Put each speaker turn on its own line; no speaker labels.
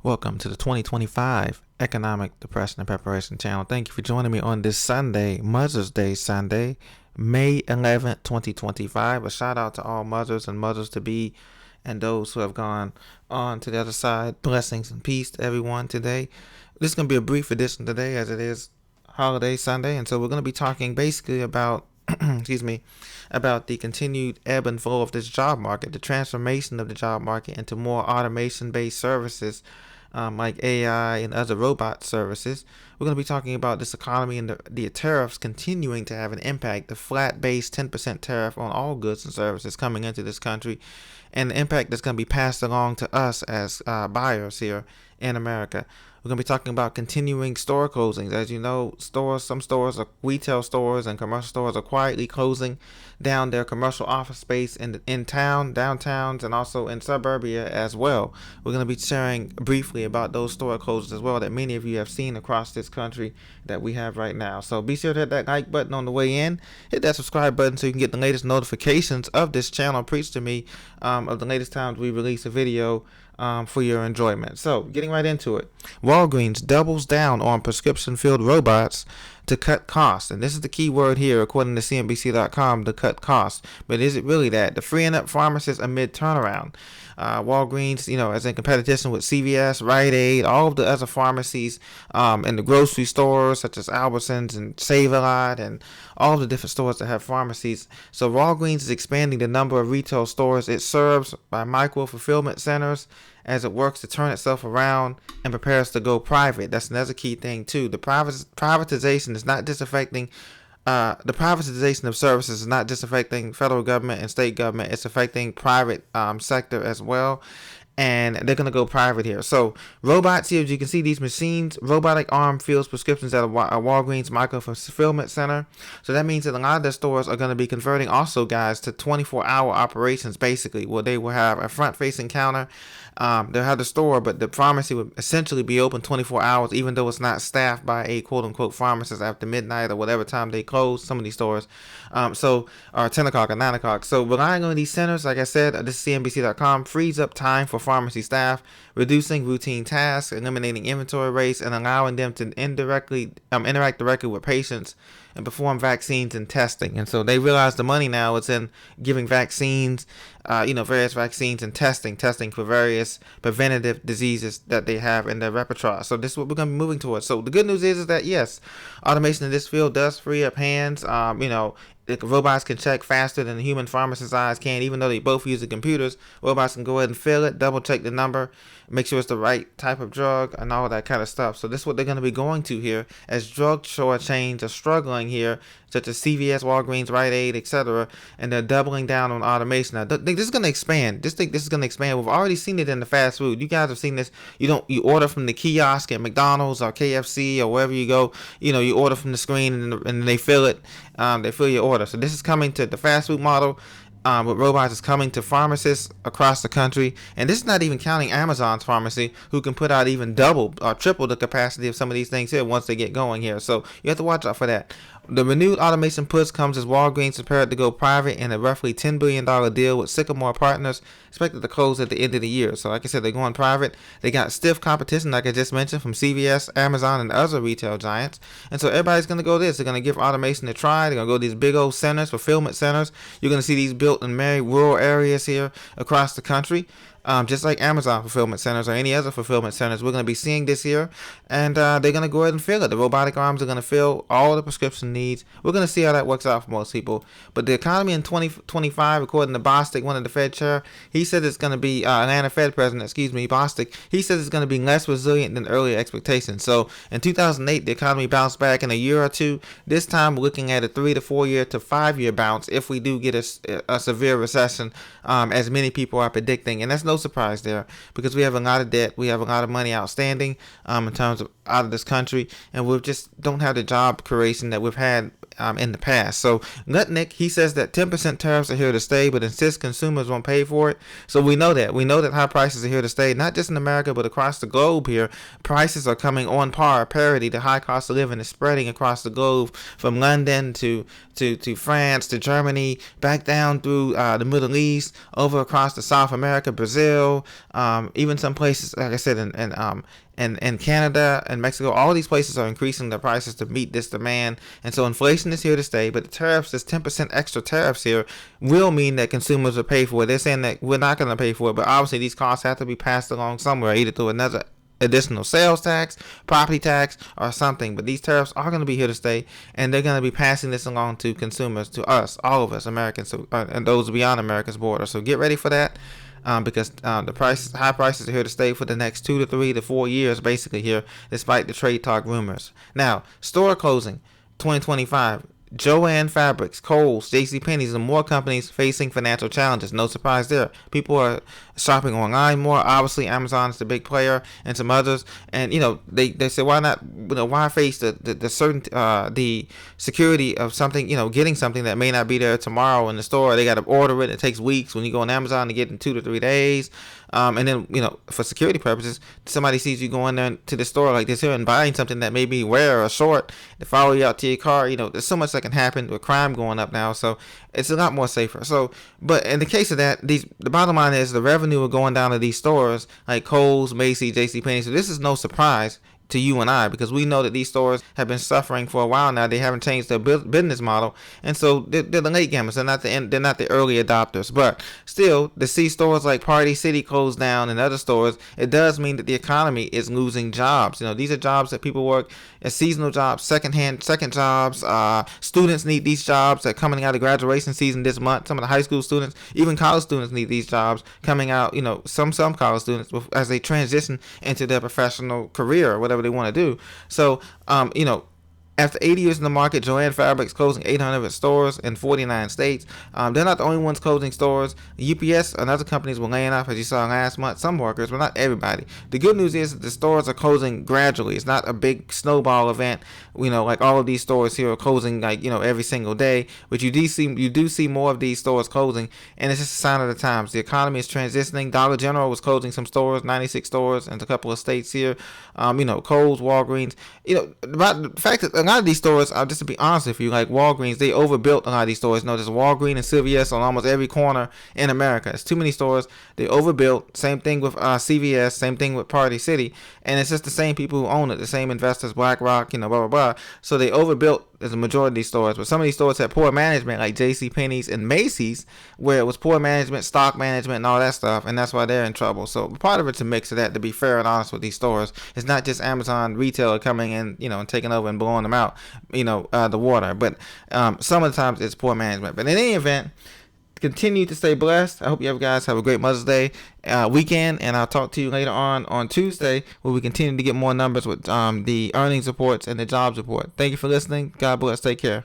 Welcome to the 2025 Economic Depression and Preparation Channel. Thank you for joining me on this Sunday, Mother's Day Sunday, May 11th, 2025. A shout out to all mothers and mothers-to-be and those who have gone on to the other side. Blessings and peace to everyone today. This is going to be a brief edition today as it is holiday Sunday, and so we're going to be talking basically about about the continued ebb and flow of this job market, the transformation of the job market into more automation-based services like AI and other robot services. We're going to be talking about this economy and the tariffs continuing to have an impact, the flat-based 10% tariff on all goods and services coming into this country, and the impact that's going to be passed along to us as buyers here in America. We're going to be talking about continuing store closings. As you know, some stores, retail stores and commercial stores are quietly closing down their commercial office space in town, downtowns, and also in suburbia as well. We're going to be sharing briefly about those store closures as well that many of you have seen across this country that we have right now. So be sure to hit that like button on the way in. Hit that subscribe button so you can get the latest notifications of this channel. Preach to me of the latest times we release a video for your enjoyment. So, getting right into it. Walgreens doubles down on prescription-filled robots to cut costs. And this is the key word here, according to CNBC.com, to cut costs. But is it really that? The freeing up pharmacists amid turnaround. Walgreens, as in competition with CVS, Rite Aid, all of the other pharmacies in the grocery stores, such as Albertsons and Save-A-Lot, and all of the different stores that have pharmacies. So Walgreens is expanding the number of retail stores it serves by micro-fulfillment centers as it works to turn itself around and prepares to go private. That's another key thing, too. The privatization is not just affecting the privatization of services is not just affecting federal government and state government. It's affecting private sector as well. And they're going to go private here. So robots here, as you can see, these machines, robotic arm fills prescriptions at a Walgreens micro-fulfillment center. So that means that a lot of their stores are going to be converting also, guys, to 24-hour operations, basically, where they will have a front-facing counter. They'll have the store, but the pharmacy would essentially be open 24 hours, even though it's not staffed by a quote-unquote pharmacist after midnight or whatever time they close, some of these stores, or 10 o'clock or 9 o'clock. So relying on these centers, like I said, this is CNBC.com, frees up time for pharmacy staff, reducing routine tasks, eliminating inventory rates, and allowing them to interact directly with patients and perform vaccines and testing. And so they realize the money now is in giving vaccines, various vaccines and testing for various preventative diseases that they have in their repertoire. So this is what we're going to be moving towards. So the good news is that, yes, automation in this field does free up hands. The robots can check faster than the human pharmacist's eyes can, even though they both use the computers. Robots can go ahead and fill it, double check the number, make sure it's the right type of drug, and all that kind of stuff. So this is what they're going to be going to here as drugstore chains are struggling here, such as CVS, Walgreens, Rite Aid, etc., and they're doubling down on automation. Now, think this is going to expand. Just think this is going to expand. We've already seen it in the fast food. You guys have seen this. You order from the kiosk at McDonald's or KFC or wherever you go. You order from the screen and they fill it. They fill your order. So this is coming to the fast food model. With robots is coming to pharmacists across the country, and this is not even counting Amazon's pharmacy, who can put out even double or triple the capacity of some of these things here once they get going here. So you have to watch out for that. The renewed automation push comes as Walgreens prepared to go private in a roughly $10 billion deal with Sycamore Partners, expected to close at the end of the year. So like I said, they're going private. They got stiff competition, like I just mentioned, from CVS, Amazon, and other retail giants. And so everybody's going to go this. They're going to give automation a try. They're going to go to these big old centers, fulfillment centers. You're going to see these built in many rural areas here across the country. Just like Amazon fulfillment centers or any other fulfillment centers, we're going to be seeing this here, and they're going to go ahead and fill it. The robotic arms are going to fill all the prescription needs. We're going to see how that works out for most people. But the economy in 2025, according to Bostic, one of the Fed chair, he said it's going to be Atlanta Fed president, Bostic. He says it's going to be less resilient than earlier expectations. So in 2008, the economy bounced back in a year or two. This time, we're looking at a 3 to 4 year to 5 year bounce if we do get a severe recession, as many people are predicting. And that's no surprise there, because we have a lot of debt, we have a lot of money outstanding in terms of out of this country, and we just don't have the job creation that we've had in the past. So Lutnick, he says that 10% tariffs are here to stay, but insists consumers won't pay for it. So we know that. We know that high prices are here to stay, not just in America, but across the globe here. Prices are coming on parity. The high cost of living is spreading across the globe from London to France to Germany, back down through the Middle East, over across to South America, Brazil, even some places, like I said, in Canada and Mexico. All these places are increasing their prices to meet this demand. And so inflation is here to stay, but the tariffs, this 10% extra tariffs here, will mean that consumers will pay for it. They're saying that we're not going to pay for it, but obviously these costs have to be passed along somewhere, either through another additional sales tax, property tax, or something. But these tariffs are going to be here to stay, and they're going to be passing this along to consumers, to us, all of us Americans, and those beyond America's border. So get ready for that, because the high prices are here to stay for the next 2 to 3 to 4 years, basically here, despite the trade talk rumors. Now, store closing 2025. Joann Fabrics, Kohl's, JCPenney's, and more companies facing financial challenges. No surprise there. People are shopping online more. Obviously, Amazon is the big player, and some others. And they say, why not? Why face the certain the security of something? Getting something that may not be there tomorrow in the store. They got to order it. It takes weeks. When you go on Amazon to get it in 2 to 3 days. And then, for security purposes, somebody sees you going there to the store like this here and buying something that may be rare or short, to follow you out to your car. There's so much that can happen with crime going up now. So it's a lot more safer. So, but in the case of that, the bottom line is the revenue are going down to these stores like Kohl's, Macy's, JCPenney. So this is no surprise to you and I, because we know that these stores have been suffering for a while now. They haven't changed their business model, and so they're the late gamers. They're not the early adopters. But still, to see stores like Party City close down and other stores, it does mean that the economy is losing jobs. These are jobs that people work as seasonal jobs, second jobs. Students need these jobs that are coming out of graduation season this month. Some of the high school students, even college students, need these jobs coming out. Some college students as they transition into their professional career or whatever they want to do. So, after 80 years in the market, Joann Fabrics closing 800 of its stores in 49 states. They're not the only ones closing stores. UPS and other companies were laying off, as you saw last month, some workers, but not everybody. The good news is that the stores are closing gradually. It's not a big snowball event, like all of these stores here are closing every single day. But you do see more of these stores closing, and it's just a sign of the times. The economy is transitioning. Dollar General was closing some stores, 96 stores in a couple of states here. Kohl's, Walgreens. About the fact that a lot of these stores, just to be honest with you, like Walgreens, they overbuilt a lot of these stores. There's Walgreens and CVS on almost every corner in America. It's too many stores. They overbuilt. Same thing with CVS. Same thing with Party City. And it's just the same people who own it, the same investors, BlackRock, blah, blah, blah. So they overbuilt as a majority of these stores. But some of these stores had poor management, like JCPenney's and Macy's, where it was poor management, stock management, and all that stuff. And that's why they're in trouble. So part of it's a mix of that, to be fair and honest with these stores. It's not just Amazon retailer coming in, and taking over and blowing them out, the water. But some of the times it's poor management. But in any event, continue to stay blessed. I hope you guys have a great Mother's Day weekend, and I'll talk to you later on Tuesday, where we continue to get more numbers with the earnings reports and the jobs report. Thank you for listening. God bless. Take care.